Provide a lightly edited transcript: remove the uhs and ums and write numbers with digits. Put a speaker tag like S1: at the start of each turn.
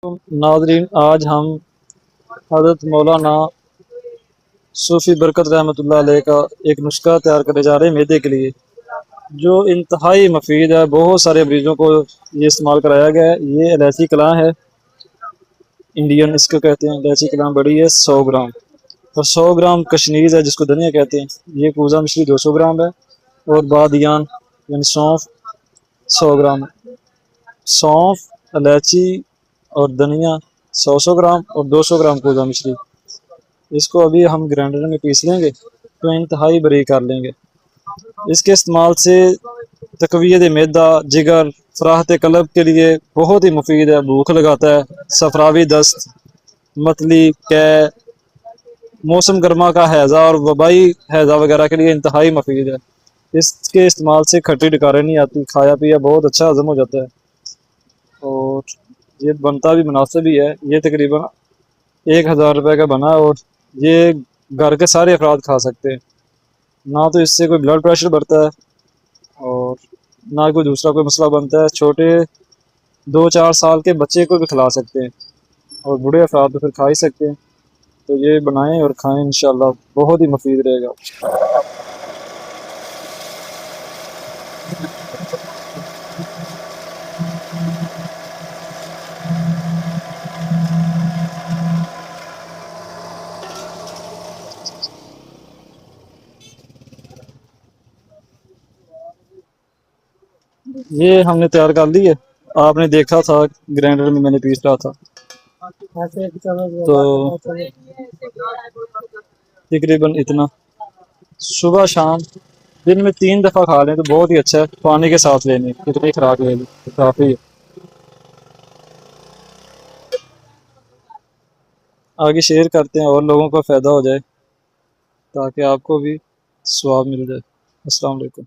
S1: नाज़रीन, आज हम हज़रत मौलाना सूफ़ी बरकत रहमतुल्लाह अलैह का एक नुस्खा तैयार करने जा रहे हैं मैदे के लिए, जो इंतहाई मुफीद है। बहुत सारे मरीज़ों को ये इस्तेमाल कराया गया है। ये इलायची कलां है, इंडियन इसको कहते हैं। इलायची कलां बड़ी है 100 ग्राम, और 100 ग्राम कशनीज़ है जिसको धनिया कहते हैं। ये कूज़ा मिश्री 200 ग्राम है, और बादियान यानी सौंफ 100 ग्राम है। सौंफ, इलायची और धनिया 100 ग्राम, और 200 ग्राम कूज़ा मिश्री। इसको अभी हम ग्राइंडर में पीस लेंगे तो इंतहाई बारीक कर लेंगे। इसके इस्तेमाल से तक़वियत मैदा, जिगर, फ़राहत क़ल्ब के लिए बहुत ही मुफीद है। भूख लगाता है, सफरावी दस्त, मतली, कै, मौसम गर्मा का हैज़ा और वबाई हैज़ा वगैरह के लिए इंतहाई मुफीद है। इसके इस्तेमाल से खट्टी डकारें नहीं आती, खाया पिया बहुत अच्छा हज़म हो जाता है, और ये बनता भी मुनासिब ही है। ये तकरीबन 1000 रुपये का बना है, और ये घर के सारे अफराद खा सकते हैं। ना तो इससे कोई ब्लड प्रेशर बढ़ता है, और ना कोई दूसरा कोई मसला बनता है। छोटे 2-4 साल के बच्चे को भी खिला सकते हैं, और बूढ़े अफराद तो फिर खा ही सकते हैं। तो ये बनाएं और खाएं, इंशाल्लाह बहुत ही मुफीद रहेगा। ये हमने तैयार कर ली है। आपने देखा था ग्राइंडर में मैंने पीस रहा था, तो तकरीबन इतना। सुबह शाम दिन में 3 दफ़ा खा लें तो बहुत ही अच्छा है। पानी के साथ लेने, इतनी खुराक ले ली काफ़ी है। आगे शेयर करते हैं और लोगों को फ़ायदा हो जाए, ताकि आपको भी सवाब मिल जाए। अस्सलाम वालेकुम।